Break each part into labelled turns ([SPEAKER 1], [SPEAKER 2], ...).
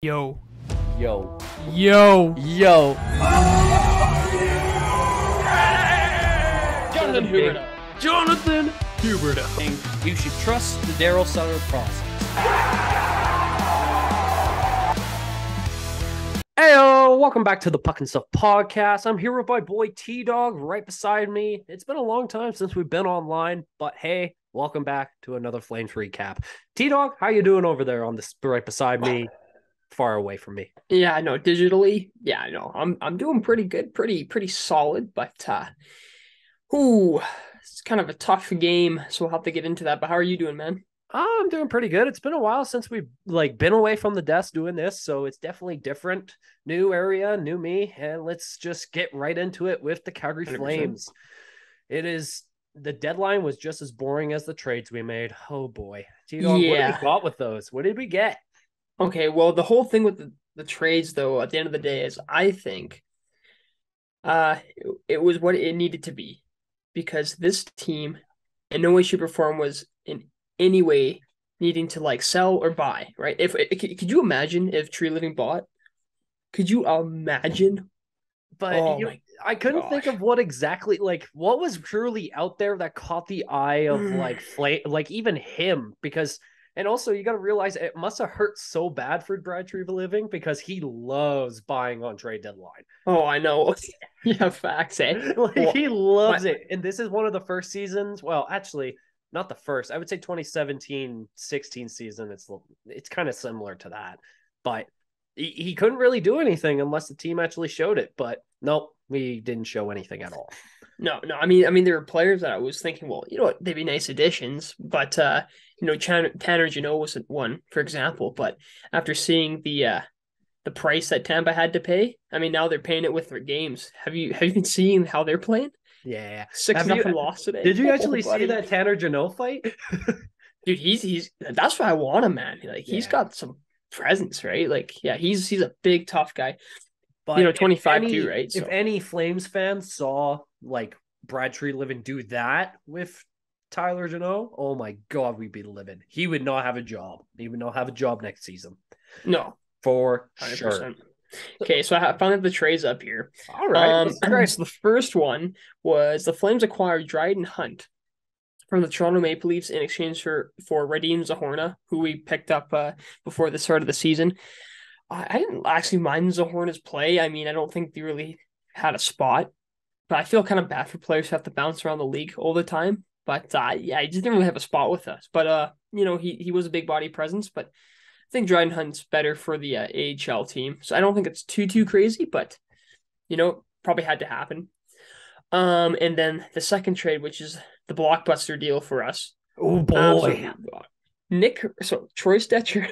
[SPEAKER 1] Yo.
[SPEAKER 2] Yo.
[SPEAKER 1] Yo.
[SPEAKER 2] Yo.
[SPEAKER 3] Jonathan Huberto.
[SPEAKER 1] Jonathan Huberto.
[SPEAKER 2] You should trust the Daryl Sutter process. Heyo, welcome back to the Puck and Stuff podcast. I'm here with my boy T-Dog right beside me. It's been a long time since we've been online, but hey, welcome back to another Flames recap. T-Dog, how you doing over there on this right beside me, far away from me?
[SPEAKER 3] Yeah, I know. Digitally, yeah, I know. I'm doing pretty good, pretty solid, but it's kind of a tough game, so we'll have to get into that. But how are you doing, man?
[SPEAKER 2] I'm doing pretty good. It's been a while since we've been away from the desk doing this, so it's definitely different. New area, new me, and let's just get right into it with the Calgary
[SPEAKER 3] 100%.
[SPEAKER 2] Flames. The deadline was just as boring as the trades we made. Oh boy. T-Dog, what did we
[SPEAKER 3] Yeah.
[SPEAKER 2] got with those? What did we get?
[SPEAKER 3] Okay, well, the whole thing with the trades, though, at the end of the day, is I think it was what it needed to be because this team, in no way, shape, or form, was in any way needing to like sell or buy, right? If could you imagine if Treliving bought? Could you imagine?
[SPEAKER 2] But
[SPEAKER 3] Oh my
[SPEAKER 2] I couldn't think
[SPEAKER 3] gosh.
[SPEAKER 2] of what was truly out there that caught the eye of even him, because and also you got to realize it must have hurt so bad for Brad Treliving because he loves buying on trade deadline.
[SPEAKER 3] Oh, I know. Yeah, facts, eh?
[SPEAKER 2] Like
[SPEAKER 3] Well,
[SPEAKER 2] he
[SPEAKER 3] my
[SPEAKER 2] loves it. And this is one of the first seasons. Well, actually, not the first. I would say 2017-16 season. It's kind of similar to that. But he couldn't really do anything unless the team actually showed it. But nope, we didn't show anything at all.
[SPEAKER 3] no. I mean, there were players that I was thinking, well, you know what, they'd be nice additions, but Tanner Janot was one, for example. But after seeing the price that Tampa had to pay, I mean, now they're paying it with their games. Have you been seeing how they're playing?
[SPEAKER 2] Yeah.
[SPEAKER 3] Six
[SPEAKER 2] Have you
[SPEAKER 3] nothing loss today.
[SPEAKER 2] did you
[SPEAKER 3] Oh,
[SPEAKER 2] actually see
[SPEAKER 3] buddy,
[SPEAKER 2] that Tanner Janot fight?
[SPEAKER 3] dude, he's that's why I want him, man. Like he's
[SPEAKER 2] Yeah.
[SPEAKER 3] got some presence, right? Like, yeah, he's a big tough guy.
[SPEAKER 2] But
[SPEAKER 3] 25 too, right?
[SPEAKER 2] if
[SPEAKER 3] So
[SPEAKER 2] any Flames fans saw like Brad Treliving do that with Tyler Janot, oh my god, we'd be livid. He would not have a job. He would not have a job next season.
[SPEAKER 3] no,
[SPEAKER 2] For sure.
[SPEAKER 3] 100%. Okay, so I found the trays up here.
[SPEAKER 2] All right, that's great.
[SPEAKER 3] So the first one was the Flames acquired Dryden Hunt from the Toronto Maple Leafs in exchange for Radim Zahorna, who we picked up before the start of the season. I didn't actually mind Zahorna's play. I mean, I don't think they really had a spot, but I feel kind of bad for players who have to bounce around the league all the time. But yeah, he just didn't really have a spot with us. But he was a big body presence, but I think Dryden Hunt's better for the AHL team. So I don't think it's too crazy, but probably had to happen. And then the second trade, which is the blockbuster deal for us.
[SPEAKER 2] Oh boy.
[SPEAKER 3] Absolutely. So Troy Stetcher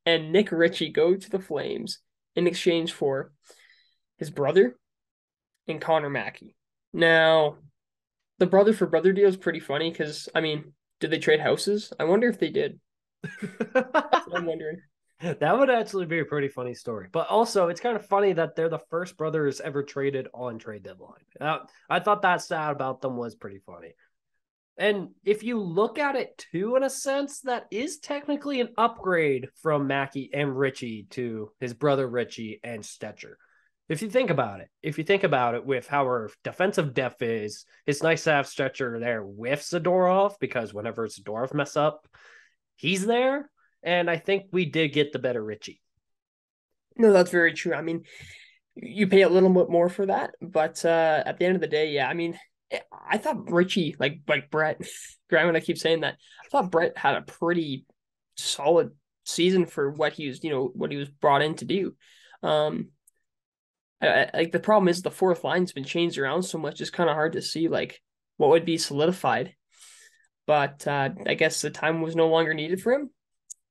[SPEAKER 3] and Nick Ritchie go to the Flames in exchange for his brother and Connor Mackey. Now, the brother for brother deal is pretty funny because, I mean, did they trade houses? I wonder if they did. That's what I'm wondering.
[SPEAKER 2] That would actually be a pretty funny story. But also, it's kind of funny that they're the first brothers ever traded on trade deadline. I thought that stat about them was pretty funny. And if you look at it too, in a sense, that is technically an upgrade from Mackey and Richie to his brother Richie and Stetcher. If you think about it, with how our defensive depth is, it's nice to have Stetcher there with Zadorov because whenever Zadorov mess up, he's there. And I think we did get the better Richie.
[SPEAKER 3] No, that's very true. I mean, you pay a little bit more for that, but at the end of the day, yeah, I mean, I thought Richie, like Brett, Graham, I keep saying that. I thought Brett had a pretty solid season for what what he was brought in to do. Um, like the problem is the fourth line's been changed around so much; it's kind of hard to see like what would be solidified. But I guess the time was no longer needed for him,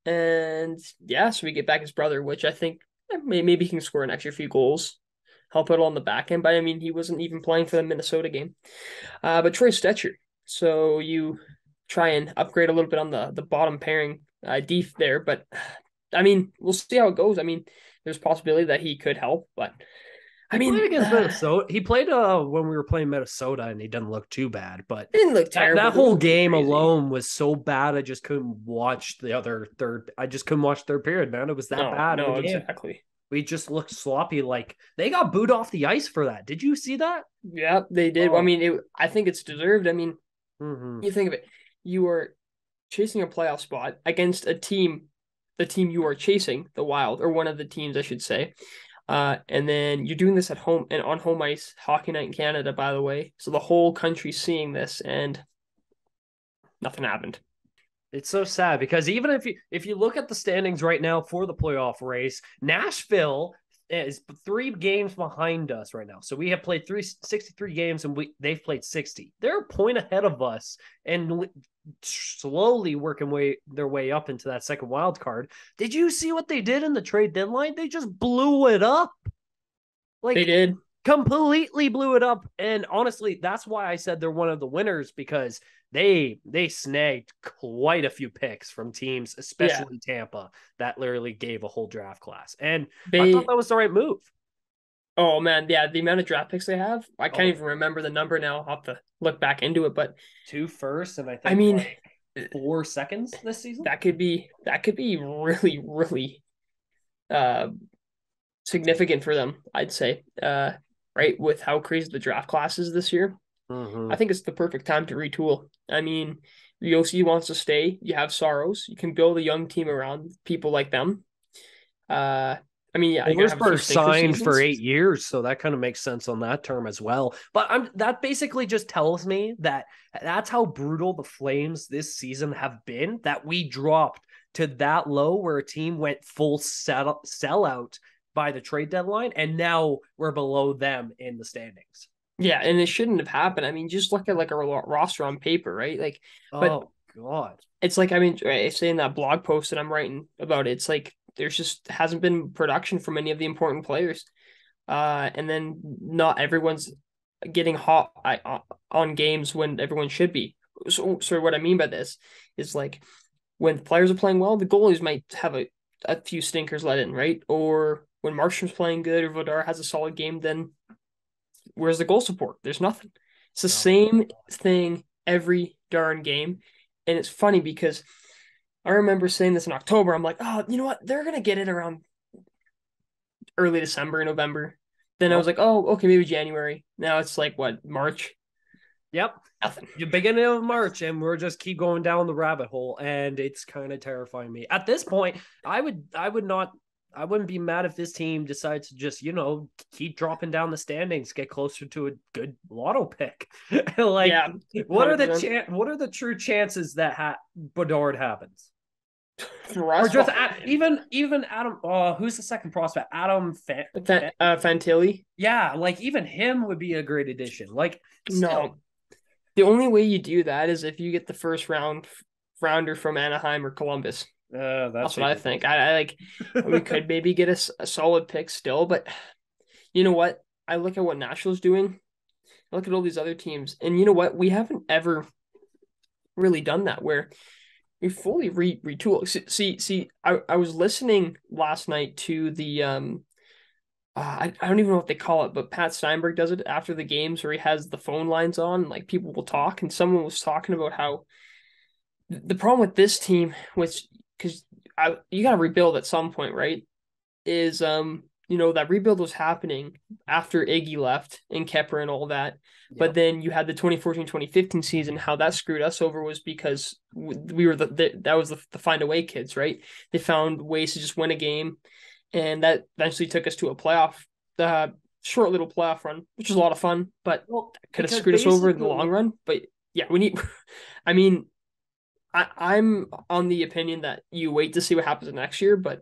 [SPEAKER 3] and yeah, so we get back his brother, which I think maybe he can score an extra few goals, help out on the back end. But I mean, he wasn't even playing for the Minnesota game. But Troy Stetcher, so you try and upgrade a little bit on the bottom pairing def there, but I mean, we'll see how it goes. I mean, there's a possibility that he could help, but
[SPEAKER 2] He played against Minnesota. He played when we were playing Minnesota, and he didn't look too bad. But
[SPEAKER 3] it didn't look terrible.
[SPEAKER 2] that whole game alone was so bad. I just couldn't watch the other third. I just couldn't watch third period, man. It was that bad.
[SPEAKER 3] No, exactly.
[SPEAKER 2] We just looked sloppy. Like they got booed off the ice for that. Did you see that?
[SPEAKER 3] Yeah, they did. I mean, I think it's deserved. I mean, you think of it. You are chasing a playoff spot against the team you are chasing, the Wild, or one of the teams, I should say. And then you're doing this at home and on home ice, Hockey Night in Canada, by the way. So the whole country's seeing this, and nothing happened.
[SPEAKER 2] It's so sad because even if you look at the standings right now for the playoff race, Nashville is 3 games behind us right now. So we have played 63 games and they've played 60. They're a point ahead of us and slowly working their way up into that second wild card. Did you see what they did in the trade deadline? They just blew it up. Like
[SPEAKER 3] they did.
[SPEAKER 2] Completely blew it up. And honestly, that's why I said they're one of the winners, because they snagged quite a few picks from teams, especially Tampa, that literally gave a whole draft class. And I thought that was the right move.
[SPEAKER 3] Oh, man. Yeah, the amount of draft picks they have, I can't even remember the number now. I'll have to look back into it. But
[SPEAKER 2] 2 firsts and I think 4 seconds this season. That could be
[SPEAKER 3] really, really significant for them, I'd say. Right, with how crazy the draft class is this year. I think it's the perfect time to retool. I mean, Yossi wants to stay. You have Saros. You can build a young team around people like them. I mean, yeah,
[SPEAKER 2] Forsberg signed for 8 years, so that kind of makes sense on that term as well. But that basically just tells me that that's how brutal the Flames this season have been, that we dropped to that low where a team went full sellout by the trade deadline, and now we're below them in the standings.
[SPEAKER 3] Yeah, and it shouldn't have happened. I mean, just look at like a roster on paper, right? Like,
[SPEAKER 2] oh God,
[SPEAKER 3] it's like, I mean, saying that blog post that I'm writing about it, it's like there's just hasn't been production from any of the important players, and then not everyone's getting hot on games when everyone should be. So what I mean by this is, like, when players are playing well, the goalies might have a few stinkers let in, right? Or when Markstrom's playing good or Vladar has a solid game, then where's the goal support? There's nothing. It's the same thing every darn game. And it's funny because I remember saying this in October. I'm like, oh, you know what? They're going to get it around early December, November. Then I was like, oh, okay, maybe January. Now it's like, what, March?
[SPEAKER 2] Yep.
[SPEAKER 3] Nothing.
[SPEAKER 2] The beginning of March, and we're just keep going down the rabbit hole, and it's kind of terrifying me. At this point, I wouldn't be mad if this team decides to just, keep dropping down the standings, get closer to a good lotto pick. What are the true chances that Bedard happens? Or just even Adam. Who's the second prospect? Adam
[SPEAKER 3] Fantilli.
[SPEAKER 2] Yeah, like even him would be a great addition. Like
[SPEAKER 3] no, the only way you do that is if you get the first rounder from Anaheim or Columbus. That's what I think. I like. We could maybe get a solid pick still, but you know what? I look at what Nashville's doing. I look at all these other teams, and you know what? We haven't ever really done that where we fully retool. See, I was listening last night to the I don't even know what they call it, but Pat Steinberg does it after the games where he has the phone lines on, like people will talk, and someone was talking about how the problem with this team, which because you got to rebuild at some point, right? Is that rebuild was happening after Iggy left and Kepper and all that. Yep. But then you had the 2014-2015 season. How that screwed us over was because we were that was the find a way kids, right? They found ways to just win a game, and that eventually took us to a playoff, short little playoff run, which was a lot of fun, but could have screwed us over in the long run. But yeah, we need. I mean, I'm on the opinion that you wait to see what happens next year, but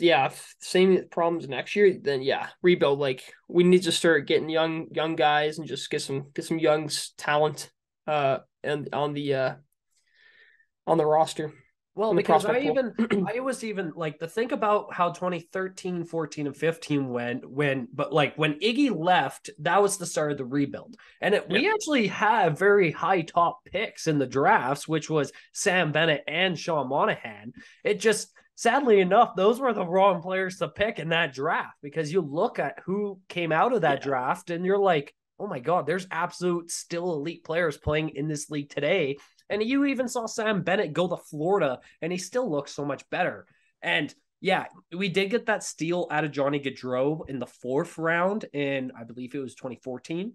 [SPEAKER 3] yeah, if same problems next year, then yeah, rebuild. Like we need to start getting young guys and just get some young talent and on the roster.
[SPEAKER 2] Well, because I was even like to think about how 2013, 14, and 15 went when Iggy left, that was the start of the rebuild. And we actually have very high top picks in the drafts, which was Sam Bennett and Sean Monahan. It just sadly enough, those were the wrong players to pick in that draft, because you look at who came out of that draft and you're like, oh my God, there's absolute still elite players playing in this league today. And you even saw Sam Bennett go to Florida and he still looks so much better. And yeah, we did get that steal out of Johnny Gaudreau in the 4th round in, I believe it was 2014.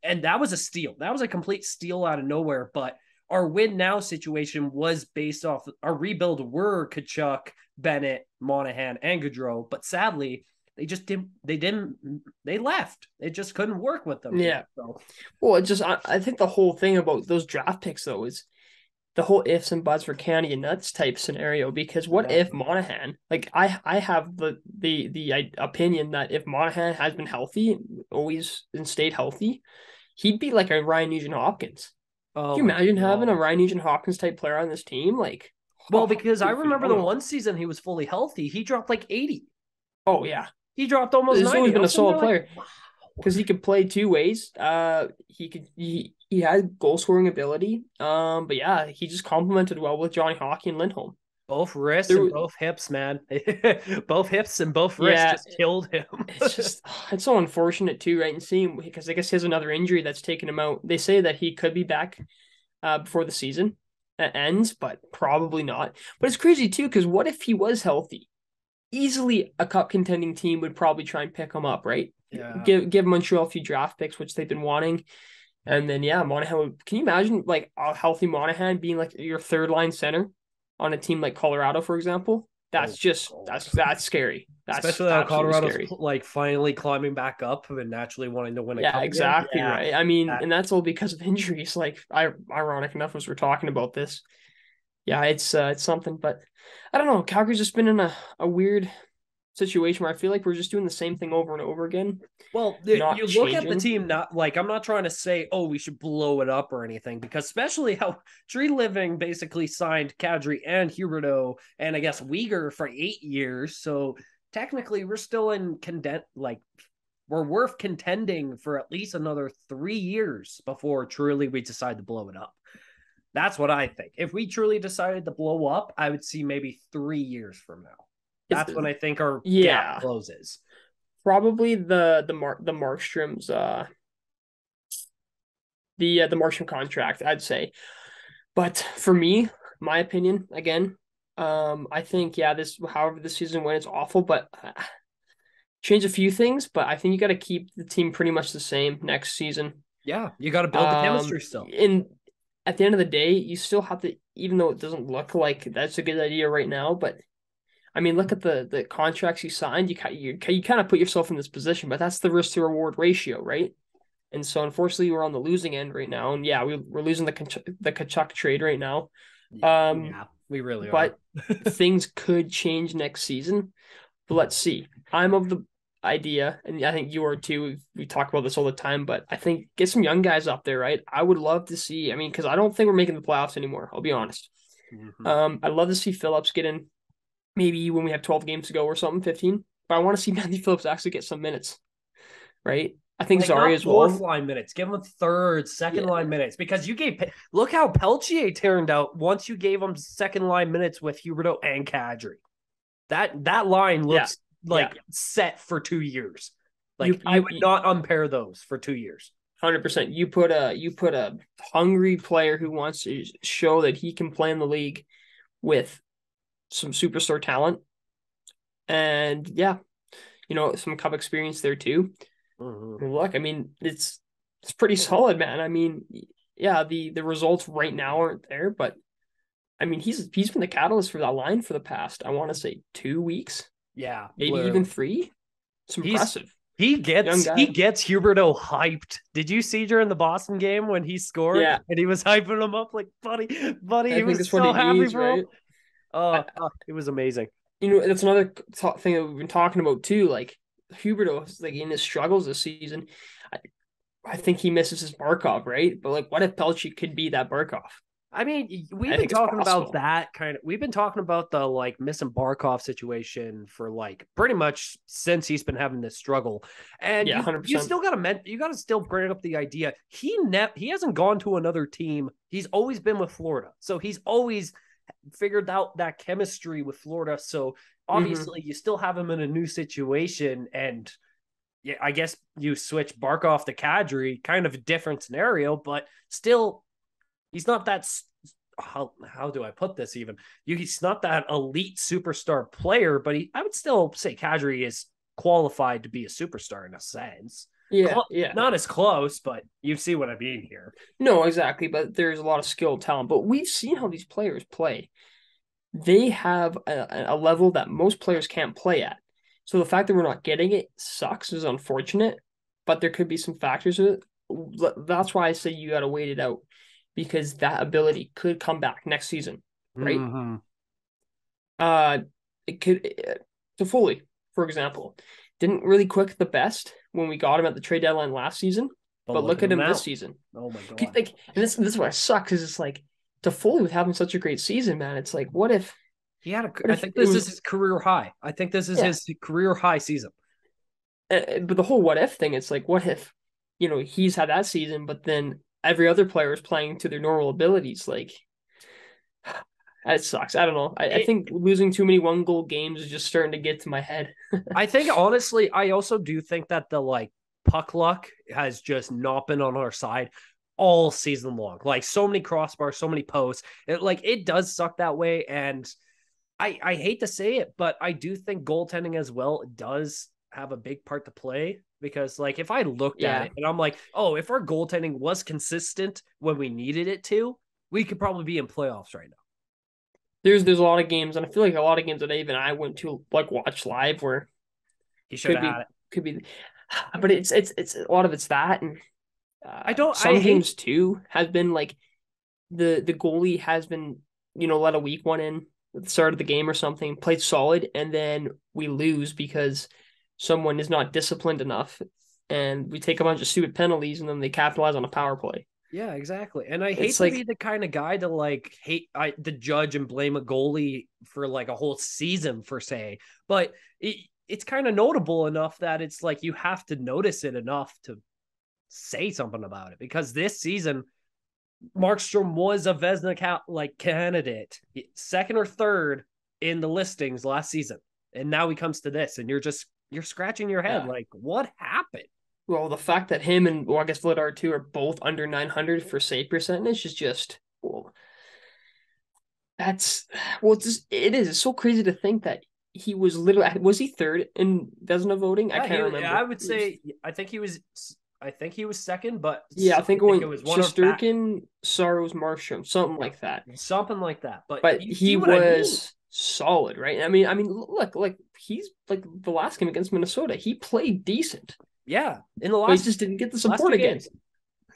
[SPEAKER 2] And that was a steal. That was a complete steal out of nowhere. But our win now situation was based off our rebuild were Kachuk, Bennett, Monahan, and Gaudreau. But sadly, they just didn't. They left. It just couldn't work with them.
[SPEAKER 3] Yeah.
[SPEAKER 2] So.
[SPEAKER 3] Well, I think the whole thing about those draft picks though is the whole ifs and buts for candy and nuts type scenario. Because what if Monahan, like I have the opinion that if Monahan has been healthy, always and stayed healthy, he'd be like a Ryan Nugent-Hopkins.
[SPEAKER 2] Oh,
[SPEAKER 3] can you imagine having a Ryan Nugent-Hopkins type player on this team? Like,
[SPEAKER 2] well, because I remember the one season he was fully healthy, he dropped like 80.
[SPEAKER 3] Oh yeah,
[SPEAKER 2] he dropped almost 90.
[SPEAKER 3] He's always been a solid player because he could play 2 ways. He had goal scoring ability. But yeah, he just complemented well with Johnny Hockey and Lindholm.
[SPEAKER 2] Both wrists and both hips, man. Both hips and both wrists just killed him.
[SPEAKER 3] It's so unfortunate too, right? And seeing, because I guess he has another injury that's taken him out. They say that he could be back before the season ends, but probably not. But it's crazy too, because what if he was healthy? Easily a cup contending team would probably try and pick him up, right?
[SPEAKER 2] Yeah.
[SPEAKER 3] Give Montreal a few draft picks, which they've been wanting. And then Monahan can you imagine like a healthy Monahan being like your 3rd line center on a team like Colorado, for example? That's that's scary. That's
[SPEAKER 2] especially how Colorado's like finally climbing back up and naturally wanting to win a cup.
[SPEAKER 3] Exactly right. I mean, and that's all because of injuries. Like, ironic enough as we're talking about this. Yeah, it's something, but I don't know. Calgary's just been in a weird situation where I feel like we're just doing the same thing over and over again.
[SPEAKER 2] Well, you look at the team, not like, I'm not trying to say, oh, we should blow it up or anything, because especially how Treliving basically signed Kadri and Huberdeau and I guess Uyghur for 8 years. So technically we're still in we're worth contending for at least another 3 years before truly we decide to blow it up. That's what I think. If we truly decided to blow up, I would see maybe 3 years from now. That's when I think our gap closes.
[SPEAKER 3] Probably the Markstrom's the Markstrom contract, I'd say. But for me, my opinion, again, I think however this season went, it's awful, but change a few things. But I think you got to keep the team pretty much the same next season.
[SPEAKER 2] Yeah, you got to build the chemistry still.
[SPEAKER 3] At the end of the day, you still have to, even though it doesn't look like that's a good idea right now, but I mean, look at the contracts you signed. You kind of put yourself in this position, but that's the risk to reward ratio, right? And so, unfortunately, we're on the losing end right now. And yeah, we're losing the Kachuk trade right now.
[SPEAKER 2] Yeah, we really
[SPEAKER 3] are. But things could change next season. But let's see. I'm of the idea, and I think you are too. We talk about this all the time, but I think get some young guys up there, right? I would love to see. I mean, because I don't think we're making the playoffs anymore. I'll be honest. Mm-hmm. I'd love to see Phillips get in. Maybe when we have 12 games to go or something, 15. But I want to see Matthew Phillips actually get some minutes, right? I think Zari as well.
[SPEAKER 2] 4th line minutes. Give him 3rd, 2nd line minutes. Because look how Peltier turned out once you gave him 2nd line minutes with Huberdeau and Kadri. That line looks set for 2 years. Like, I would not unpair those for 2 years.
[SPEAKER 3] 100%. You put a hungry player who wants to show that he can play in the league with some superstar talent, and some cup experience there too. Mm-hmm. Look, I mean, it's pretty solid, man. I mean, yeah, the results right now aren't there, but I mean, he's been the catalyst for that line for the past, I want to say 2 weeks.
[SPEAKER 2] Yeah,
[SPEAKER 3] maybe even 3. It's impressive.
[SPEAKER 2] He gets Huberdeau hyped. Did you see during the Boston game when he scored?
[SPEAKER 3] Yeah,
[SPEAKER 2] and he was hyping him up like, buddy.
[SPEAKER 3] I
[SPEAKER 2] he was so happy, bro. Right? It was amazing.
[SPEAKER 3] That's another thing that we've been talking about too. Like Huberdeau, like in his struggles this season, I think he misses his Barkov, right? But like, what if Pelchi could be that Barkov?
[SPEAKER 2] I mean, we've been talking about that kind of. We've been talking about the like missing Barkov situation for like pretty much since he's been having this struggle. And
[SPEAKER 3] yeah, 100%.
[SPEAKER 2] You still got to still bring up the idea he hasn't gone to another team. He's always been with Florida, so he's always figured out that chemistry with Florida. So obviously you still have him in a new situation, and yeah, I guess you switch Barkov to Kadri, kind of a different scenario, but still, he's not that. How do I put this? Even he's not that elite superstar player, but I would still say Kadri is qualified to be a superstar in a sense.
[SPEAKER 3] Yeah, yeah.
[SPEAKER 2] Not as close, but you see what I mean here.
[SPEAKER 3] No, exactly. But there's a lot of skill, talent. But we've seen how these players play. They have a level that most players can't play at. So the fact that we're not getting it sucks, is unfortunate. But there could be some factors with it. That's why I say you got to wait it out, because that ability could come back next season, right? It could. Toffoli, for example, didn't really click the best when we got him at the trade deadline last season. But look at him this season.
[SPEAKER 2] Oh my god!
[SPEAKER 3] Like, and this is what sucks, is it's like Toffoli with having such a great season, man. It's like, what if
[SPEAKER 2] he had I think this is his career high. I think this is his career high season.
[SPEAKER 3] But the whole what if thing, it's like, what if, he's had that season, but then every other player is playing to their normal abilities? Like, it sucks. I don't know. I think losing too many 1-goal games is just starting to get to my head.
[SPEAKER 2] I think, honestly, I also do think that the puck luck has just not been on our side all season long. Like, so many crossbars, so many posts. It does suck that way. And I hate to say it, but I do think goaltending as well does have a big part to play, because if I looked at it and I'm like, oh, if our goaltending was consistent when we needed it to, we could probably be in playoffs right now.
[SPEAKER 3] There's a lot of games, and I feel like a lot of games that even I went to watch live where
[SPEAKER 2] he should have had it.
[SPEAKER 3] Could be, but it's a lot of it's that, and some games too has been the goalie has been let a weak one in at the start of the game or something, played solid, and then we lose because someone is not disciplined enough, and we take a bunch of stupid penalties, and then they capitalize on a power play.
[SPEAKER 2] Yeah, exactly. And I hate to be the kind of guy to the judge and blame a goalie for a whole season per se, but it's kind of notable enough that it's you have to notice it enough to say something about it, because this season Markstrom was a Vezina candidate, second or third in the listings last season, and now he comes to this, and you're scratching your head what happened?
[SPEAKER 3] Well, the fact that him and, I guess Vladar too, are both under 900 for save percentage is just, it is. It's so crazy to think that he was was he third in Vezina voting? I can't remember.
[SPEAKER 2] I would say, I think he was second, but
[SPEAKER 3] I think it was Shesterkin, Saros, Markstrom, something like that.
[SPEAKER 2] Something like that.
[SPEAKER 3] But he was solid, right? I mean, look, he's the last game against Minnesota, he played decent.
[SPEAKER 2] Yeah, in the last,
[SPEAKER 3] he just didn't get the support again.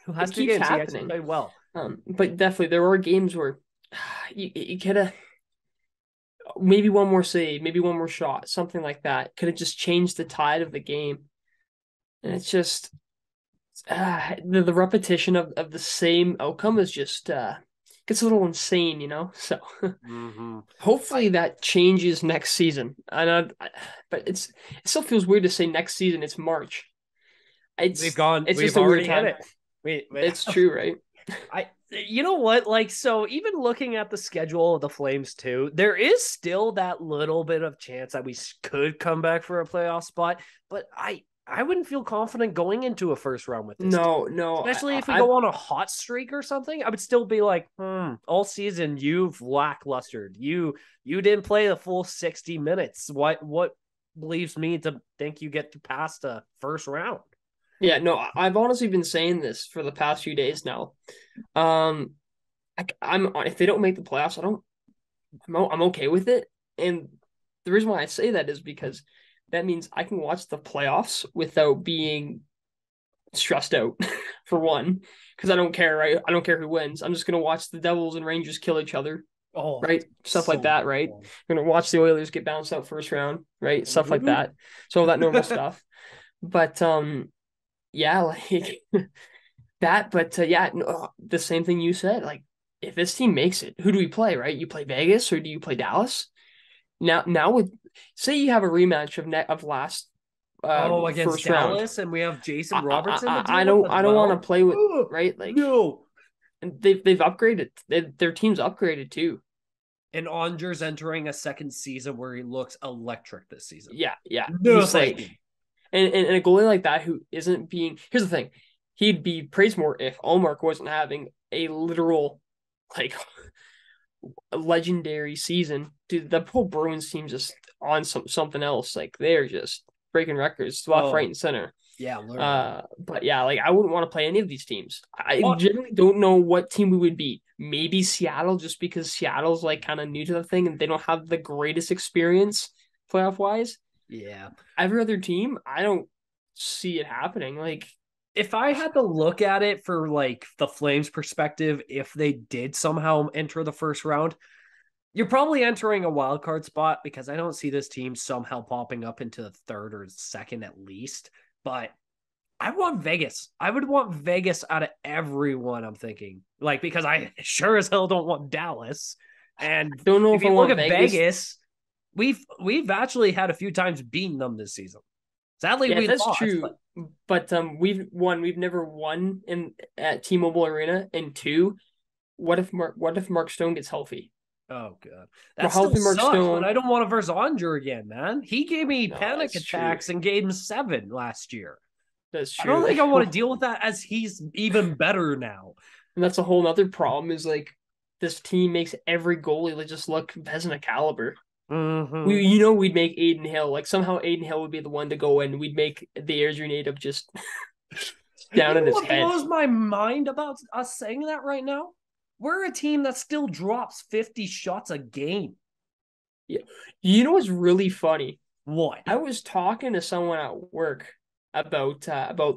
[SPEAKER 2] Last two games, he actually played well.
[SPEAKER 3] But definitely there were games where you could have maybe one more save, maybe one more shot, something like that could have just changed the tide of the game. And it's just the repetition of the same outcome is just gets a little insane, So hopefully that changes next season. But it still feels weird to say next season. It's March.
[SPEAKER 2] We've already hit it.
[SPEAKER 3] It's true, right?
[SPEAKER 2] You know what? So even looking at the schedule of the Flames too, there is still that little bit of chance that we could come back for a playoff spot. But I wouldn't feel confident going into a first round with this.
[SPEAKER 3] No.
[SPEAKER 2] Especially if we go on a hot streak or something, I would still be like, all season you've lacklustered. You didn't play the full 60 minutes. What leaves me to think you get past a first round?
[SPEAKER 3] Yeah, no, I've honestly been saying this for the past few days now. I'm if they don't make the playoffs, I'm okay with it. And the reason why I say that is because that means I can watch the playoffs without being stressed out, for one, because I don't care, right? I don't care who wins. I'm just gonna watch the Devils and Rangers kill each other.
[SPEAKER 2] Oh,
[SPEAKER 3] right, stuff like that, right? I'm gonna watch the Oilers get bounced out first round, right? Stuff like that. So all that normal stuff. But yeah, that. But the same thing you said. If this team makes it, who do we play? Right? You play Vegas or do you play Dallas? Now with say you have a rematch of last
[SPEAKER 2] against
[SPEAKER 3] first
[SPEAKER 2] Dallas,
[SPEAKER 3] round,
[SPEAKER 2] and we have Jason Robertson.
[SPEAKER 3] I don't want to play with right.
[SPEAKER 2] No,
[SPEAKER 3] and they've upgraded. Their team's upgraded too.
[SPEAKER 2] And Onger's entering a second season where he looks electric this season.
[SPEAKER 3] Yeah, yeah.
[SPEAKER 2] No,
[SPEAKER 3] He's
[SPEAKER 2] thank
[SPEAKER 3] like,
[SPEAKER 2] you.
[SPEAKER 3] and a goalie like that who isn't being. Here's the thing, he'd be praised more if Allmark wasn't having a literal, like, a legendary season. Dude, the whole Bruins team just on something else. Like they're just breaking records left, right, and center.
[SPEAKER 2] Yeah, literally.
[SPEAKER 3] But yeah, like I wouldn't want to play any of these teams. I
[SPEAKER 2] What?
[SPEAKER 3] generally don't know what team we would beat. Maybe Seattle, just because Seattle's like kind of new to the thing and they don't have the greatest experience playoff wise.
[SPEAKER 2] Yeah.
[SPEAKER 3] Every other team, I don't see it happening. Like
[SPEAKER 2] If I had to look at it for like the Flames perspective, if they did somehow enter the first round, you're probably entering a wild card spot because I don't see this team somehow popping up into the third or second at least. But I want Vegas. I would want Vegas out of everyone, I'm thinking. Like, because I sure as hell don't want Dallas. And
[SPEAKER 3] don't know
[SPEAKER 2] if
[SPEAKER 3] if I
[SPEAKER 2] you look
[SPEAKER 3] want
[SPEAKER 2] at Vegas, we've actually had a few times beaten them this season. Sadly,
[SPEAKER 3] Yeah,
[SPEAKER 2] we
[SPEAKER 3] that's
[SPEAKER 2] lost.
[SPEAKER 3] true. But we've never won in at T-Mobile Arena. And two, what if Mark Stone gets healthy?
[SPEAKER 2] Oh god,
[SPEAKER 3] Well,
[SPEAKER 2] that still
[SPEAKER 3] healthy Mark
[SPEAKER 2] sucks. But
[SPEAKER 3] Stone.
[SPEAKER 2] I don't want to verse Andre again, man. He gave me
[SPEAKER 3] No,
[SPEAKER 2] panic
[SPEAKER 3] that's true.
[SPEAKER 2] attacks in Game 7 last year.
[SPEAKER 3] That's
[SPEAKER 2] I
[SPEAKER 3] true.
[SPEAKER 2] don't think I want to deal with that as he's even better now.
[SPEAKER 3] And that's a whole other problem. Is like this team makes every goalie just look Vezina caliber.
[SPEAKER 2] Mm-hmm.
[SPEAKER 3] We'd make Aiden Hill. Like somehow Aiden Hill would be the one to go in. We'd make the Airdrie native just down in his
[SPEAKER 2] What
[SPEAKER 3] head.
[SPEAKER 2] blows my mind about us saying that right now? We're a team that still drops 50 shots a game.
[SPEAKER 3] Yeah. You know what's really funny?
[SPEAKER 2] What?
[SPEAKER 3] I was talking to someone at work about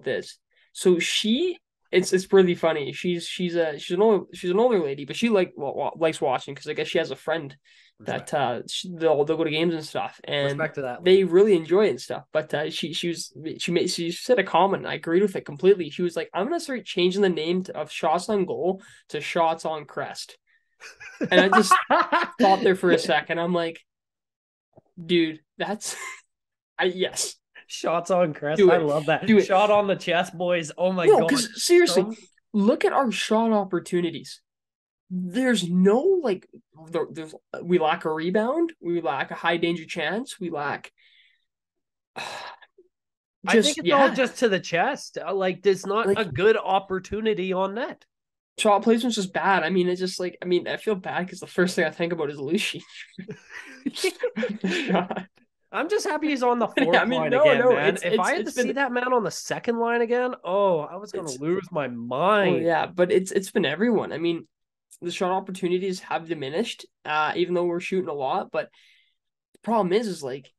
[SPEAKER 3] this. So it's really funny. She's an older lady, but she likes watching because I guess she has a friend that they'll go to games and stuff, and
[SPEAKER 2] Respect to that
[SPEAKER 3] they
[SPEAKER 2] lady.
[SPEAKER 3] really enjoy it and stuff. But she said a comment. I agreed with it completely. She was like, "I'm gonna start changing the name of shots on goal to shots on crest," and I just thought there for a second. I'm like, dude, that's yes.
[SPEAKER 2] Shots on crest.
[SPEAKER 3] Do
[SPEAKER 2] I
[SPEAKER 3] it.
[SPEAKER 2] love that.
[SPEAKER 3] Do it.
[SPEAKER 2] Shot on the chest, boys. Oh my
[SPEAKER 3] No,
[SPEAKER 2] god.
[SPEAKER 3] because seriously, look at our shot opportunities. There's no like, we lack a rebound. We lack a high danger chance. We lack.
[SPEAKER 2] I think it's all just to the chest. Like, there's not
[SPEAKER 3] Like-
[SPEAKER 2] a good opportunity on net.
[SPEAKER 3] shot placement's just bad. I mean, it's just like I feel bad because the first thing I think about is Lucy.
[SPEAKER 2] I'm just happy he's on the fourth
[SPEAKER 3] I mean,
[SPEAKER 2] line
[SPEAKER 3] no,
[SPEAKER 2] again,
[SPEAKER 3] no,
[SPEAKER 2] man. If I had
[SPEAKER 3] it's
[SPEAKER 2] to see
[SPEAKER 3] been
[SPEAKER 2] that man on the second line again, oh, I was gonna lose my
[SPEAKER 3] oh
[SPEAKER 2] mind.
[SPEAKER 3] yeah, but it's been everyone. I mean, the shot opportunities have diminished, even though we're shooting a lot. But the problem is like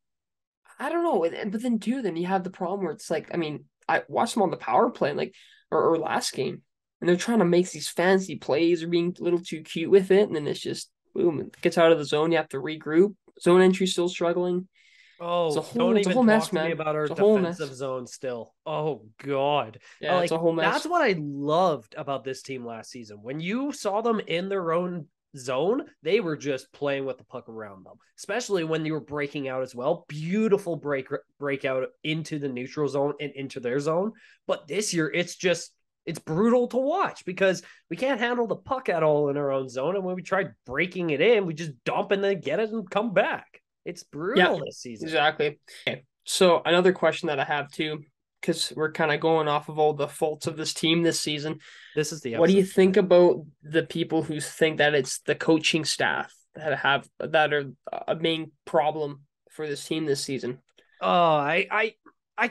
[SPEAKER 3] I don't know. But then too, then you have the problem where it's like, I mean, I watched them on the power play, like or last game, and they're trying to make these fancy plays or being a little too cute with it, and then it's just boom, it gets out of the zone. You have to regroup. Zone entry still struggling.
[SPEAKER 2] Oh,
[SPEAKER 3] It's a whole mess,
[SPEAKER 2] talk to me
[SPEAKER 3] man.
[SPEAKER 2] about our
[SPEAKER 3] It's a whole mess.
[SPEAKER 2] defensive zone still. Oh God.
[SPEAKER 3] Yeah, it's a whole mess.
[SPEAKER 2] That's what I loved about this team last season. When you saw them in their own zone, they were just playing with the puck around them, especially when you were breaking out as well. Beautiful breakout into the neutral zone and into their zone. But this year, it's brutal to watch because we can't handle the puck at all in our own zone. And when we try breaking it in, we just dump and then get it and come back. It's brutal this season.
[SPEAKER 3] Exactly. Okay. So another question that I have too, because we're kind of going off of all the faults of this team this season.
[SPEAKER 2] This is the
[SPEAKER 3] What do you
[SPEAKER 2] episode.
[SPEAKER 3] think about the people who think that it's the coaching staff that are a main problem for this team this season?
[SPEAKER 2] Oh, I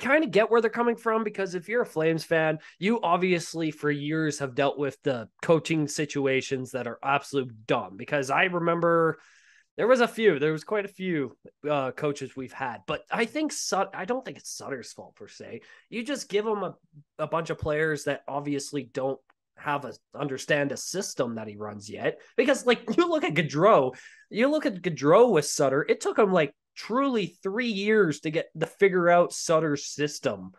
[SPEAKER 2] kind of get where they're coming from because if you're a Flames fan, you obviously for years have dealt with the coaching situations that are absolute dumb. Because I remember there was quite a few coaches we've had, but I don't think it's Sutter's fault per se. You just give them a bunch of players that obviously don't understand a system that he runs yet. Because like you look at Gaudreau with Sutter, it took him like truly 3 years to figure out Sutter's system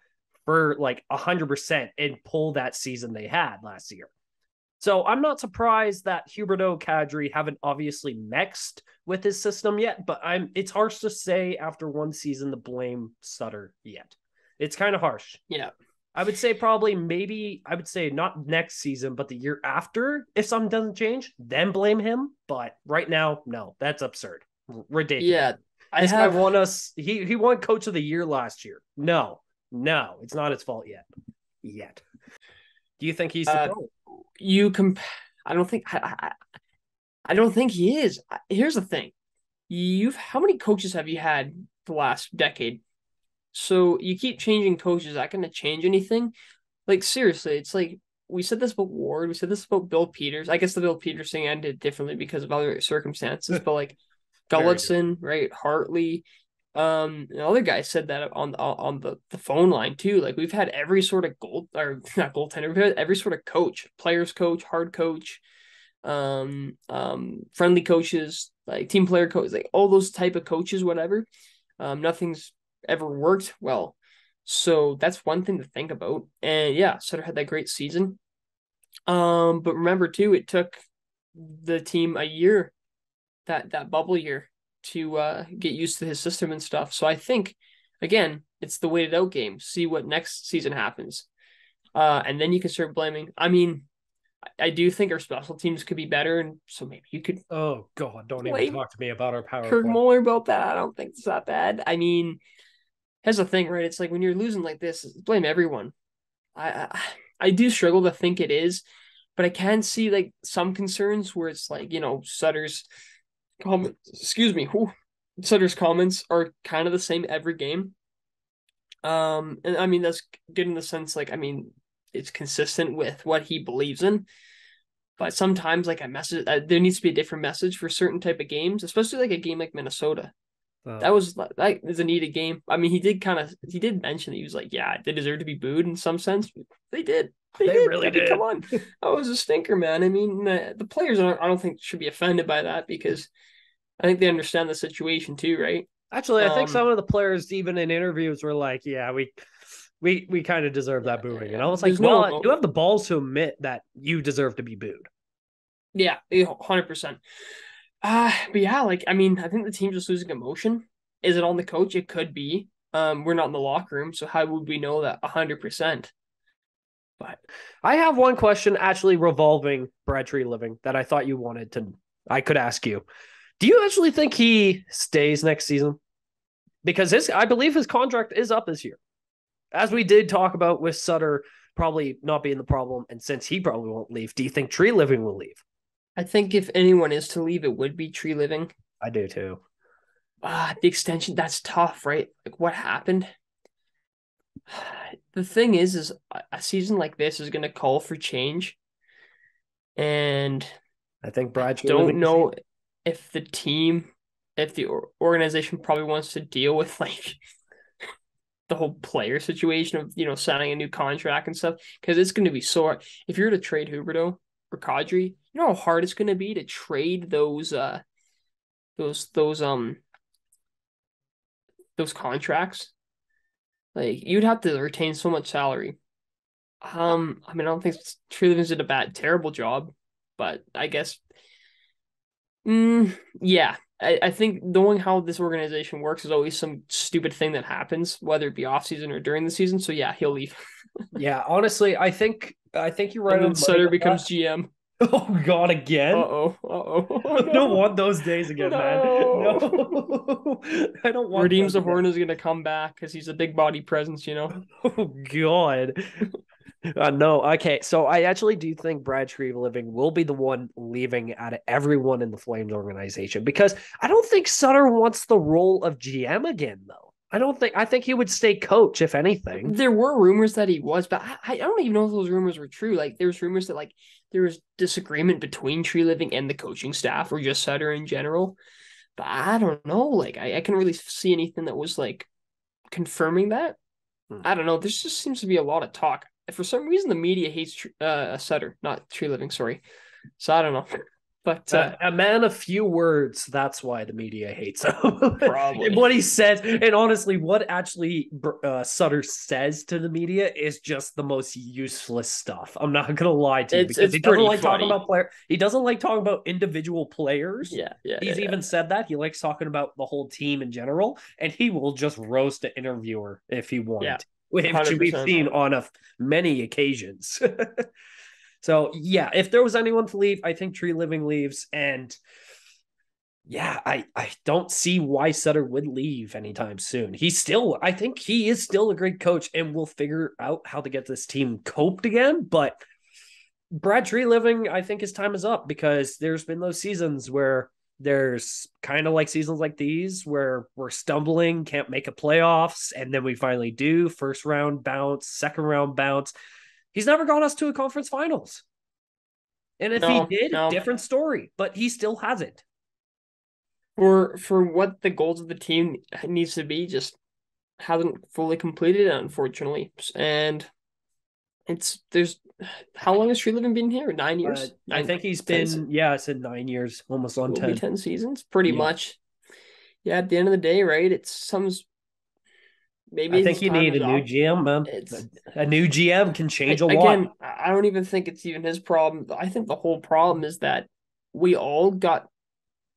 [SPEAKER 2] for like 100% and pull that season they had last year. So I'm not surprised that Huberdeau Kadri haven't obviously mixed with his system yet, but it's harsh to say after one season to blame Sutter yet. It's kind of harsh.
[SPEAKER 3] Yeah.
[SPEAKER 2] I would say probably maybe I would say not next season, but the year after, if something doesn't change, then blame him. But right now, no, that's absurd. Ridiculous.
[SPEAKER 3] Yeah, I
[SPEAKER 2] This guy
[SPEAKER 3] have.
[SPEAKER 2] won us. He won Coach of the Year last year. No, it's not his fault yet. Yet. Do you think he's the problem?
[SPEAKER 3] You comp. I don't think. I don't think he is. Here's the thing. How many coaches have you had the last decade? So you keep changing coaches. Is that going to change anything? Like seriously, it's like we said this about Ward. We said this about Bill Peters. I guess the Bill Peters thing ended differently because of other circumstances. But like Gulletson, right? Hartley, and other guys said that on the phone line too. Like we've had every sort of goal or not goaltender, we've had every sort of coach, players coach, hard coach, friendly coaches, like team player coach, like all those type of coaches, whatever. Nothing's ever worked well. So that's one thing to think about. And yeah, Sutter had that great season. But remember too, it took the team a year, that bubble year, to get used to his system and stuff. So I think again, it's the waited out game. See what next season happens. And then you can start blaming. I mean, I do think our special teams could be better, and so maybe you could
[SPEAKER 2] Oh God, don't even talk to me about our power
[SPEAKER 3] Kirk
[SPEAKER 2] play.
[SPEAKER 3] Muller about that. I don't think it's that bad. I mean, here's the thing, right? It's like when you're losing like this, blame everyone. I do struggle to think it is, but I can see like some concerns where it's like, Sutter's comments. Excuse me, Sutter's comments are kind of the same every game. And I mean that's good in the sense like I mean it's consistent with what he believes in. But sometimes like a message, there needs to be a different message for certain type of games, especially like a game like Minnesota. That was a needed game. I mean, he did mention that he was like, yeah, they deserve to be booed in some sense. They did. They did.
[SPEAKER 2] Really
[SPEAKER 3] I mean,
[SPEAKER 2] did.
[SPEAKER 3] come on, that was a stinker, man. I mean, the players I don't think should be offended by that because I think they understand the situation too, right?
[SPEAKER 2] Actually, I think some of the players, even in interviews, were like, "Yeah, we kind of deserve that booing," and I was like, "Well, you have the balls to admit that you deserve to be booed."
[SPEAKER 3] Yeah, 100%. But yeah, like I mean, I think the team's just losing emotion. Is it on the coach? It could be. We're not in the locker room, so how would we know that 100%? But
[SPEAKER 2] I have one question actually revolving Brad Treliving that I thought I could ask you. Do you actually think he stays next season? Because I believe his contract is up this year. As we did talk about with Sutter probably not being the problem, and since he probably won't leave, do you think Treliving will leave?
[SPEAKER 3] I think if anyone is to leave, it would be Treliving.
[SPEAKER 2] I do too.
[SPEAKER 3] The extension, that's tough, right? Like what happened? The thing is a season like this is going to call for change. And
[SPEAKER 2] I think Brad
[SPEAKER 3] don't know if the organization probably wants to deal with like the whole player situation of, signing a new contract and stuff. Because it's going to be so hard. If you're to trade Huberdeau or Kadri, you know how hard it's going to be to trade those contracts. Like you'd have to retain so much salary. I mean, I don't think Treliving did a terrible job, but I guess, yeah. I think knowing how this organization works is always some stupid thing that happens, whether it be off season or during the season. So yeah, he'll leave.
[SPEAKER 2] Yeah, honestly, I think you're right.
[SPEAKER 3] And then Sutter becomes GM.
[SPEAKER 2] Oh God, again?
[SPEAKER 3] Uh-oh.
[SPEAKER 2] I don't want those days again, man. No. I don't want
[SPEAKER 3] Redeems the Horn is gonna come back because he's a big body presence,
[SPEAKER 2] Oh God. No, okay. So I actually do think Brad Treliving will be the one leaving out of everyone in the Flames organization because I don't think Sutter wants the role of GM again, though. I think he would stay coach, if anything.
[SPEAKER 3] There were rumors that he was, but I don't even know if those rumors were true. Like there was rumors that like there was disagreement between Treliving and the coaching staff or just Sutter in general. But I don't know. Like I couldn't really see anything that was like confirming that. I don't know. There just seems to be a lot of talk. For some reason, the media hates Sutter, not Treliving. Sorry. So I don't know. But
[SPEAKER 2] a man of few words, that's why the media hates him.
[SPEAKER 3] Probably.
[SPEAKER 2] And what he says, and honestly, what actually Sutter says to the media is just the most useless stuff. I'm not gonna lie to you because he doesn't like talking about He doesn't like talking about individual players.
[SPEAKER 3] Yeah.
[SPEAKER 2] He's even said that he likes talking about the whole team in general, and he will just roast an interviewer if he wanted. which we've
[SPEAKER 3] 100%.
[SPEAKER 2] seen on many occasions. So yeah, if there was anyone to leave, I think Treliving leaves, and yeah, I don't see why Sutter would leave anytime soon. I think he is still a great coach, and will figure out how to get this team coped again. But Brad Treliving, I think his time is up, because there's been those seasons where there's kind of like seasons like these where we're stumbling, can't make a playoffs, and then we finally do. First round bounce, second round bounce. He's never got us to a conference finals. And if he did,
[SPEAKER 3] No.
[SPEAKER 2] different story, but he still hasn't.
[SPEAKER 3] For what the goals of the team needs to be, just hasn't fully completed it, unfortunately. And there's how long has Treliving been here? 9 years?
[SPEAKER 2] I think he's
[SPEAKER 3] 10
[SPEAKER 2] been, I said 9 years, almost on
[SPEAKER 3] will
[SPEAKER 2] 10.
[SPEAKER 3] be 10 seasons, pretty much. Yeah, at the end of the day, right? It's some maybe
[SPEAKER 2] I think you need a new GM, man. A new GM can change a lot.
[SPEAKER 3] Again, I don't even think it's even his problem. I think the whole problem is that we all got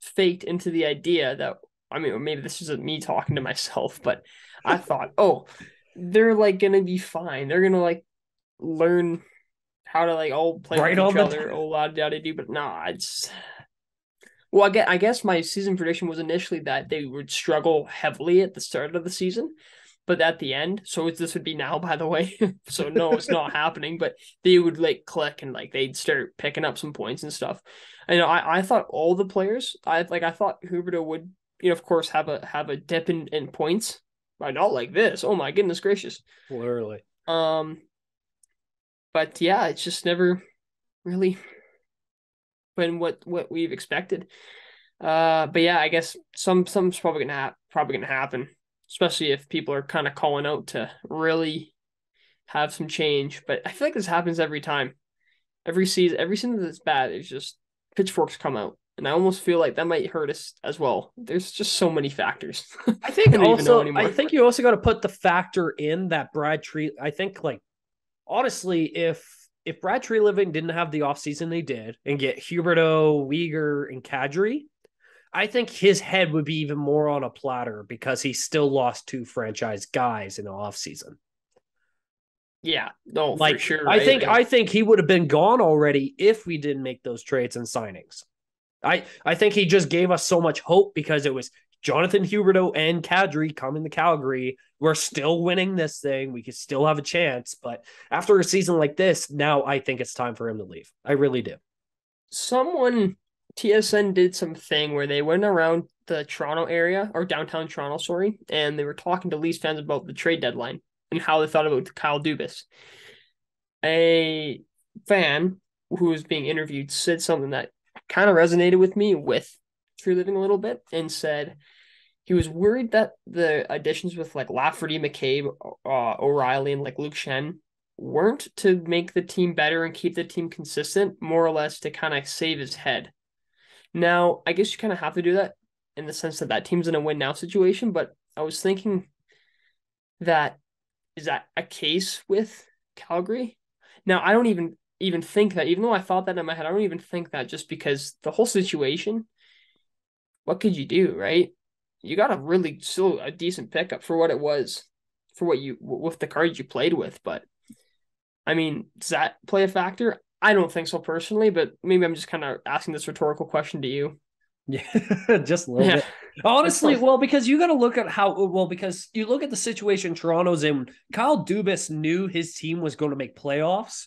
[SPEAKER 3] faked into the idea that, I mean, maybe this isn't me talking to myself, but I thought, oh, they're like gonna be fine. They're gonna like learn how to like all play
[SPEAKER 2] Right
[SPEAKER 3] with
[SPEAKER 2] on
[SPEAKER 3] each
[SPEAKER 2] the
[SPEAKER 3] other. Oh, la da da do, but nah, it's well, I guess my season prediction was initially that they would struggle heavily at the start of the season, but at the end, so this would be now, by the way. So no, it's not happening, but they would like click and like they'd start picking up some points and stuff. And I thought all the players, I thought Huberto would, of course, have a dip in points, but not like this. Oh my goodness gracious.
[SPEAKER 2] Literally.
[SPEAKER 3] But yeah, it's just never really been what we've expected. But yeah, I guess some's probably gonna happen, especially if people are kind of calling out to really have some change. But I feel like this happens every time, every season that's bad. It's just pitchforks come out, and I almost feel like that might hurt us as well. There's just so many factors.
[SPEAKER 2] I think
[SPEAKER 3] I
[SPEAKER 2] think you also got to put the factor in that I think, like, honestly, if Brad Treliving didn't have the offseason they did and get Huberto, Uyghur, and Kadri, I think his head would be even more on a platter, because he still lost 2 franchise guys in the offseason.
[SPEAKER 3] Yeah, no,
[SPEAKER 2] like,
[SPEAKER 3] for sure.
[SPEAKER 2] Right? I think he would have been gone already if we didn't make those trades and signings. I think he just gave us so much hope, because it was Jonathan Huberto and Kadri coming to Calgary. We're still winning this thing. We could still have a chance. But after a season like this, now I think it's time for him to leave. I really do.
[SPEAKER 3] TSN did something where they went around the Toronto area, or downtown Toronto, sorry, and they were talking to Leafs fans about the trade deadline and how they thought about Kyle Dubas. A fan who was being interviewed said something that kind of resonated with me with Treliving a little bit, and said he was worried that the additions with like Lafferty, McCabe, O'Reilly, and like Luke Shen weren't to make the team better and keep the team consistent, more or less to kind of save his head. Now, I guess you kind of have to do that in the sense that team's in a win now situation, but I was thinking that, is that a case with Calgary? Now, I don't even think that, even though I thought that in my head, I don't even think that, just because the whole situation, what could you do, right? You got still a decent pickup for what it was, for what with the cards you played with. But I mean, does that play a factor? I don't think so personally, but maybe I'm just kind of asking this rhetorical question to you.
[SPEAKER 2] Yeah, just a little bit. Honestly, because you got to look at because you look at the situation Toronto's in. Kyle Dubas knew his team was going to make playoffs,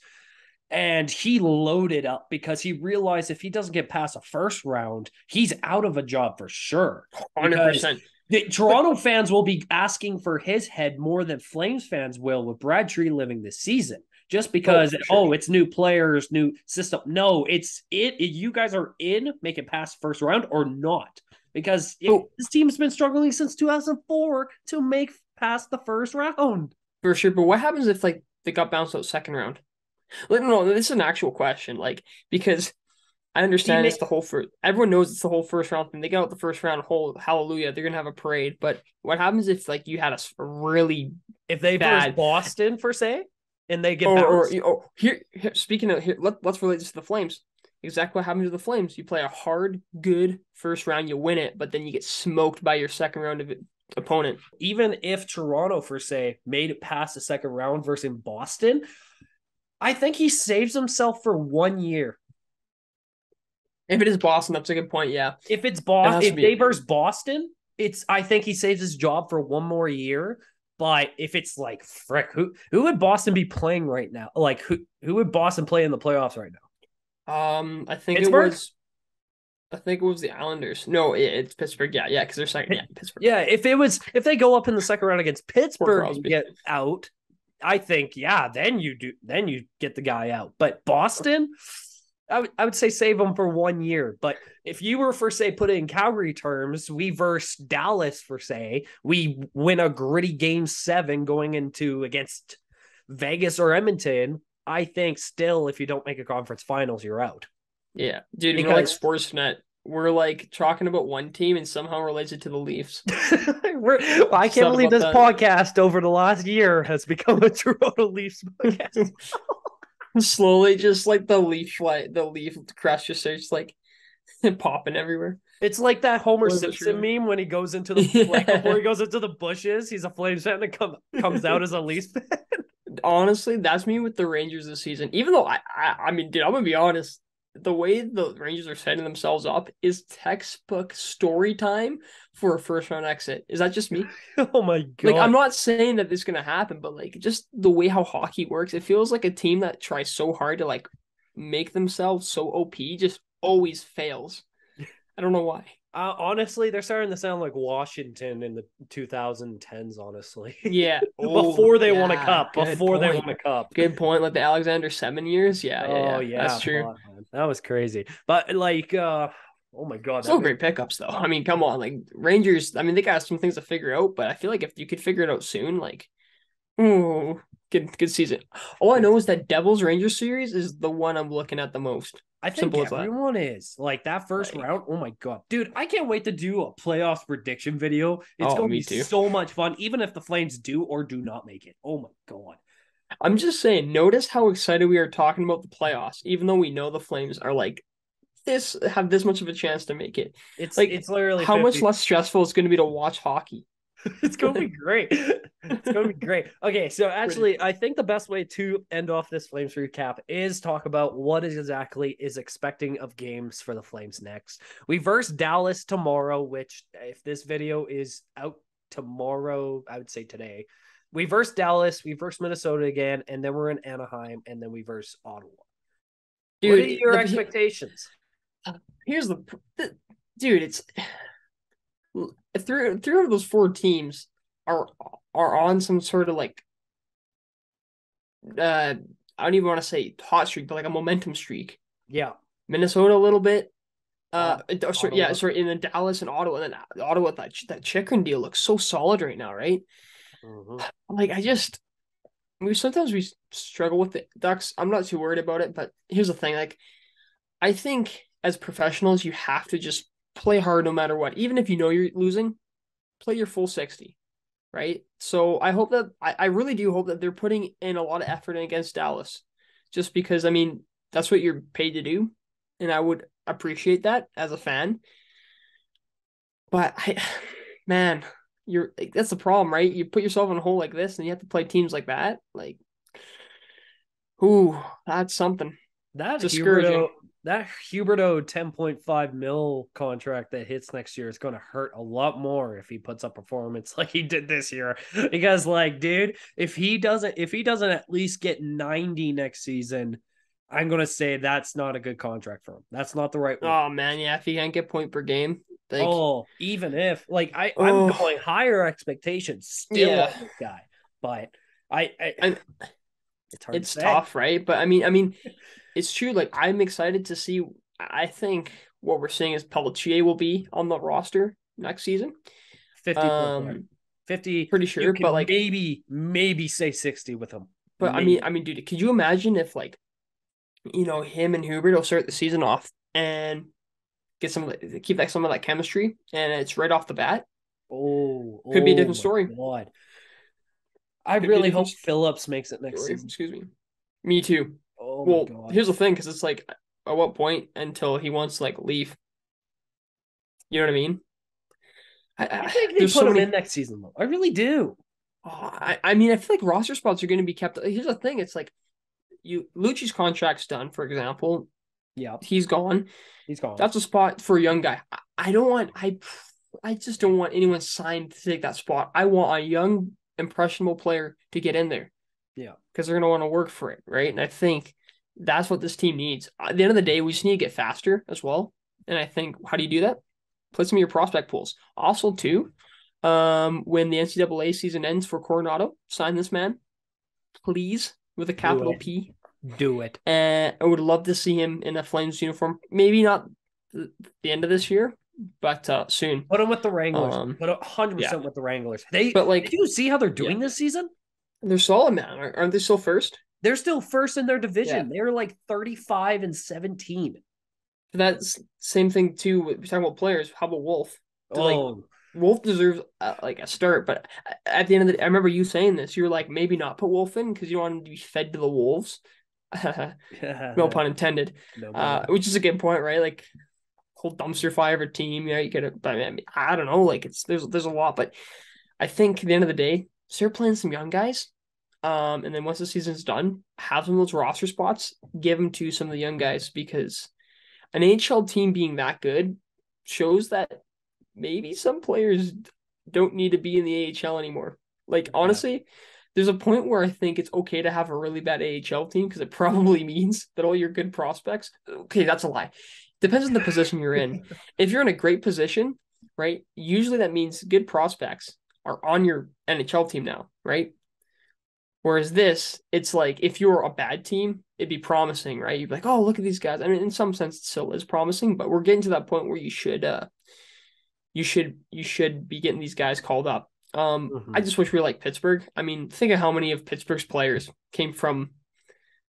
[SPEAKER 2] and he loaded up because he realized if he doesn't get past a first round, he's out of a job for sure.
[SPEAKER 3] 100%.
[SPEAKER 2] The Toronto fans will be asking for his head more than Flames fans will with Brad Treliving this season. Just because, it's new players, new system. No, it's you guys are in, make it past first round or not. Because this team's been struggling since 2004 to make past the first round.
[SPEAKER 3] For sure, but what happens if like they got bounced out second round? Like, no, this is an actual question. Like, because I understand it's the whole first. Everyone knows it's the whole first round thing. They get out the first round, whole hallelujah. They're gonna have a parade. But what happens if like you had a really
[SPEAKER 2] if they
[SPEAKER 3] bad
[SPEAKER 2] versus Boston for say? And they get
[SPEAKER 3] here. Speaking of here, let's relate this to the Flames. Exactly what happens to the Flames. You play a hard, good first round, you win it, but then you get smoked by your second round of opponent.
[SPEAKER 2] Even if Toronto, for say, made it past the second round versus Boston, I think he saves himself for 1 year.
[SPEAKER 3] If it is Boston, that's a good point. Yeah.
[SPEAKER 2] If it's
[SPEAKER 3] It
[SPEAKER 2] Boston,
[SPEAKER 3] has to
[SPEAKER 2] if
[SPEAKER 3] be.
[SPEAKER 2] they versus Boston, I think he saves his job for 1 more year. But if it's like frick, who would Boston be playing right now? Like who would Boston play in the playoffs right now?
[SPEAKER 3] I think
[SPEAKER 2] Pittsburgh?
[SPEAKER 3] I think it was the Islanders. No, it's Pittsburgh. Yeah, because they're second. Yeah, Pittsburgh.
[SPEAKER 2] Yeah, if they go up in the second round against Pittsburgh and
[SPEAKER 3] Crosby.
[SPEAKER 2] get out, I think then you get the guy out. But Boston, I would say save them for 1 year. But if you were for say put it in Calgary terms, we verse Dallas for say we win a gritty game 7 going into against Vegas or Edmonton. I think still if you don't make a conference finals, you're out.
[SPEAKER 3] Yeah, dude.
[SPEAKER 2] Because...
[SPEAKER 3] you know, like Sportsnet, we're like talking about one team and somehow relates it to the Leafs.
[SPEAKER 2] I can't believe this podcast over the last year has become a Toronto Leafs podcast.
[SPEAKER 3] Slowly, just like the leaf crest just starts like popping everywhere.
[SPEAKER 2] It's like that Homer Simpson meme when he goes into the like before he goes into the bushes, he's a Flames fan and comes out as a Leafs fan.
[SPEAKER 3] Honestly, that's me with the Rangers this season. Even though I mean, dude, I'm gonna be honest. The way the Rangers are setting themselves up is textbook story time for a first round exit. Is that just me?
[SPEAKER 2] Oh my god!
[SPEAKER 3] Like, I'm not saying that this is gonna happen, but like just the way how hockey works, it feels like a team that tries so hard to like make themselves so OP just always fails. I don't know why.
[SPEAKER 2] Honestly, they're starting to sound like Washington in the 2010s. Honestly,
[SPEAKER 3] yeah.
[SPEAKER 2] Before they won a cup. Before they won a cup.
[SPEAKER 3] Good point. Like the Alexander 7 years. Yeah. That's true.
[SPEAKER 2] That was crazy. But like, oh my god,
[SPEAKER 3] still great pickups though. I mean, come on, like Rangers. I mean, they got some things to figure out, but I feel like if you could figure it out soon, like, ooh, good season. All I know is that Devils Rangers series is the one I'm looking at the most.
[SPEAKER 2] I think everyone is like that first round. Oh my god, dude! I can't wait to do a playoffs prediction video. It's going to be so much fun, even if the Flames do or do not make it. Oh my god!
[SPEAKER 3] I'm just saying. Notice how excited we are talking about the playoffs, even though we know the Flames are like have this much of a chance to make it. It's literally how 50. Much less stressful it's going to be to watch hockey.
[SPEAKER 2] It's going to be great. It's going to be great. Okay, so actually, I think the best way to end off this Flames recap is talk about what exactly is expecting of games for the Flames next. We verse Dallas tomorrow, which if this video is out tomorrow, I would say today. We verse Dallas, we verse Minnesota again, and then we're in Anaheim, and then we verse Ottawa. Dude, what are your expectations?
[SPEAKER 3] Here's the dude, it's three of those 4 teams are on some sort of like I don't even want to say hot streak, but like a momentum streak.
[SPEAKER 2] Yeah.
[SPEAKER 3] Minnesota a little bit. In the Dallas and Ottawa, and then Ottawa, that Chikrin deal looks so solid right now, right? Mm-hmm. Like sometimes we struggle with the Ducks. I'm not too worried about it, but here's the thing, like I think as professionals, you have to just play hard no matter what. Even if you know you're losing, play your full 60, right? So I hope that I really do hope that they're putting in a lot of effort against Dallas, just because, I mean, that's what you're paid to do, and I would appreciate that as a fan. But man, that's the problem, right? You put yourself in a hole like this, and you have to play teams like that. Like, ooh, that's something.
[SPEAKER 2] That's discouraging. That Huberdeau 10.5 mil contract that hits next year is going to hurt a lot more if he puts up performance like he did this year. Because, like, dude, if he doesn't at least get 90 next season, I'm going to say that's not a good contract for him. That's not the right one.
[SPEAKER 3] Oh man, yeah, if he can't get point per game. Like,
[SPEAKER 2] even if I'm going higher expectations still on this guy, but it's
[SPEAKER 3] tough, right? But I mean, it's true. Like, I'm excited to see. I think what we're seeing is Pelletier will be on the roster next season.
[SPEAKER 2] 50,
[SPEAKER 3] pretty sure, but like
[SPEAKER 2] maybe say 60 with him.
[SPEAKER 3] But maybe. I mean, dude, could you imagine if him and Hubert will start the season off and get some of that chemistry, and it's right off the bat. Could be a different story.
[SPEAKER 2] God. I really hope Phillips makes it next season.
[SPEAKER 3] Excuse me. Me too. Oh, God. Here's the thing, because it's like, at what point until he wants to like leave? You know what I mean?
[SPEAKER 2] I think they
[SPEAKER 3] there's
[SPEAKER 2] put
[SPEAKER 3] so
[SPEAKER 2] him
[SPEAKER 3] many.
[SPEAKER 2] in next season, though. I really do.
[SPEAKER 3] I mean, I feel like roster spots are going to be kept. Here's the thing: it's like Lucci's contract's done, for example.
[SPEAKER 2] Yeah,
[SPEAKER 3] He's gone.
[SPEAKER 2] he's gone.
[SPEAKER 3] That's a spot for a young guy. I don't want. I just don't want anyone signed to take that spot. I want a young, impressionable player to get in there.
[SPEAKER 2] Yeah,
[SPEAKER 3] because they're going to want to work for it, right? And I think that's what this team needs. At the end of the day, we just need to get faster as well. And I think how do you do that? Put some of your prospect pools. Also, too, when the NCAA season ends for Coronado, sign this man, please, with a capital P.
[SPEAKER 2] Do it.
[SPEAKER 3] And I would love to see him in a Flames uniform. Maybe not the end of this year, but soon.
[SPEAKER 2] Put him with the Wranglers. Put 100%
[SPEAKER 3] yeah.
[SPEAKER 2] with the Wranglers.
[SPEAKER 3] But like,
[SPEAKER 2] did you see how they're doing this season?
[SPEAKER 3] They're solid, man. Aren't they still first?
[SPEAKER 2] They're still first in their division.
[SPEAKER 3] Yeah.
[SPEAKER 2] They're like 35-17.
[SPEAKER 3] That's same thing too. We're talking about players. How about Wolf? Wolf deserves like a start, but at the end of the day, I remember you saying this. You were like, maybe not put Wolf in because you don't want him to be fed to the wolves. No pun intended. No which is a good point, right? Like whole dumpster fire of a team. Yeah, you get it. But I don't know. Like there's a lot, but I think at the end of the day, start playing some young guys. And then once the season's done, have some of those roster spots, give them to some of the young guys because an AHL team being that good shows that maybe some players don't need to be in the AHL anymore. Like, honestly, there's a point where I think it's okay to have a really bad AHL team because it probably means that all your good prospects, okay, that's a lie. Depends on the position you're in. If you're in a great position, right, usually that means good prospects are on your NHL team now, right? Whereas this, it's like if you're a bad team, it'd be promising, right? You'd be like, oh, look at these guys. I mean, in some sense, it still is promising, but we're getting to that point where you should be getting these guys called up. I just wish we were like Pittsburgh. I mean, think of how many of Pittsburgh's players came from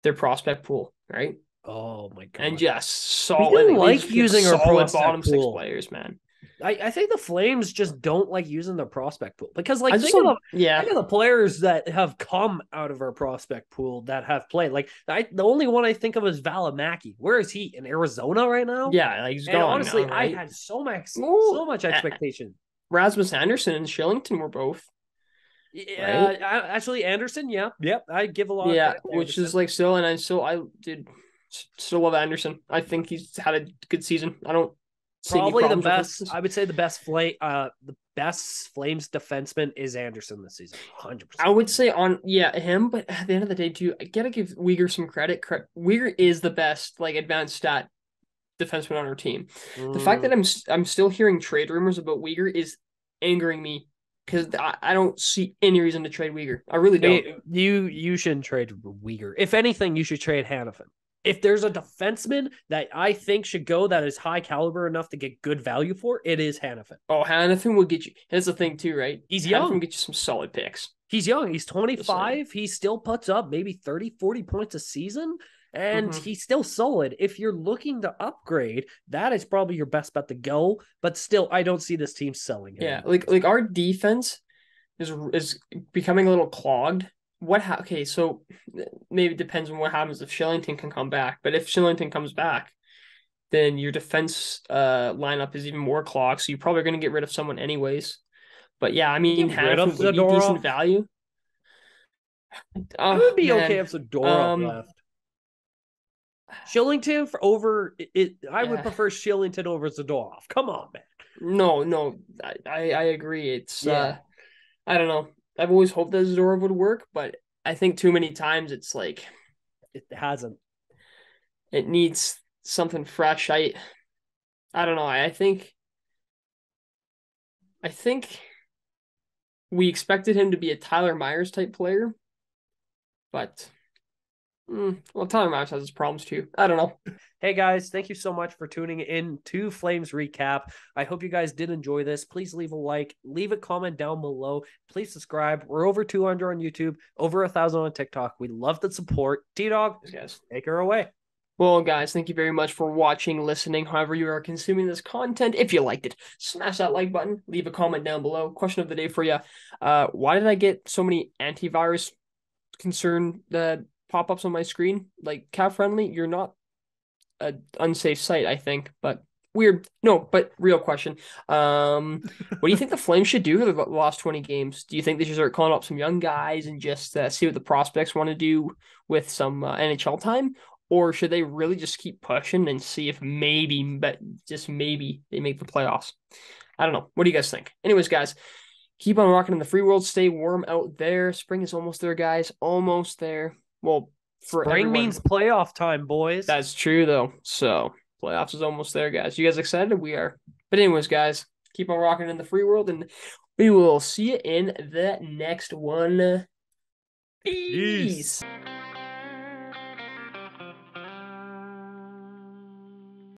[SPEAKER 3] their prospect pool, right?
[SPEAKER 2] Oh my god!
[SPEAKER 3] And just solid.
[SPEAKER 2] We like using our
[SPEAKER 3] solid
[SPEAKER 2] bottom
[SPEAKER 3] six players, man.
[SPEAKER 2] I think the Flames just don't like using their prospect pool because, like, think of the players that have come out of our prospect pool that have played. Like, the only one I think of is Valimaki. Where is he in Arizona right now?
[SPEAKER 3] Yeah, he's gone.
[SPEAKER 2] Honestly,
[SPEAKER 3] now, right?
[SPEAKER 2] I had so much expectation.
[SPEAKER 3] Rasmus Anderson and Shillington were both.
[SPEAKER 2] Yeah, right? Actually, Anderson. Yeah, yep. I give a lot.
[SPEAKER 3] Yeah, which is like still, and I still love Anderson. I think he's had a good season. I don't.
[SPEAKER 2] Probably the best. I would say the best Flames defenseman is Anderson this season. 100%.
[SPEAKER 3] I would say him, but at the end of the day, too, I gotta give Uyghur some credit. Uyghur is the best like advanced stat defenseman on our team. The fact that I'm still hearing trade rumors about Uyghur is angering me because I don't see any reason to trade Uyghur. I really don't.
[SPEAKER 2] You shouldn't trade Uyghur. If anything, you should trade Hanifin. If there's a defenseman that I think should go that is high caliber enough to get good value for, it is Hanifin.
[SPEAKER 3] Oh, Hanifin will get you. Here's the thing too, right?
[SPEAKER 2] He's young.
[SPEAKER 3] Hanifin will get you some solid picks.
[SPEAKER 2] He's young. He's 25. He still puts up maybe 30, 40 points a season, and he's still solid. If you're looking to upgrade, that is probably your best bet to go. But still, I don't see this team selling.
[SPEAKER 3] Yeah, like our defense is becoming a little clogged. Okay, so maybe it depends on what happens if Shillington can come back. But if Shillington comes back, then your defense lineup is even more clogged. So you're probably going to get rid of someone anyways. But yeah, I mean, Hanifin would be decent value.
[SPEAKER 2] I would be okay if Zadorov left. Shillington I would prefer Shillington over Zadorov. Come on, man.
[SPEAKER 3] No, I agree. It's I don't know. I've always hoped that Zadorov would work, but I think too many times it's like
[SPEAKER 2] it hasn't.
[SPEAKER 3] It needs something fresh. I don't know. I think we expected him to be a Tyler Myers type player, but Tyler Myers has his problems too. I don't know.
[SPEAKER 2] Hey guys, thank you so much for tuning in to Flames Recap. I hope you guys did enjoy this. Please leave a like, leave a comment down below. Please subscribe. We're over 200 on YouTube, over 1,000 on TikTok. We love the support. T-Dog,
[SPEAKER 3] yes,
[SPEAKER 2] take her away.
[SPEAKER 3] Well, guys, thank you very much for watching, listening, however you are consuming this content. If you liked it, smash that like button. Leave a comment down below. Question of the day for you. Why did I get so many antivirus concern pop-ups on my screen? Like, cat-friendly, you're not an unsafe site, I think, but weird. No, but real question. What do you think the Flames should do for the last 20 games? Do you think they should start calling up some young guys and just see what the prospects want to do with some NHL time? Or should they really just keep pushing and see if maybe, but just maybe, they make the playoffs? I don't know. What do you guys think? Anyways, guys, keep on rocking in the free world. Stay warm out there. Spring is almost there, guys. Almost there. Well, for
[SPEAKER 2] Spring
[SPEAKER 3] everyone.
[SPEAKER 2] means playoff time, boys.
[SPEAKER 3] That's true, though. So, playoffs is almost there, guys. You guys excited? We are. But anyways, guys, keep on rocking in the free world, and we will see you in the next one. Peace.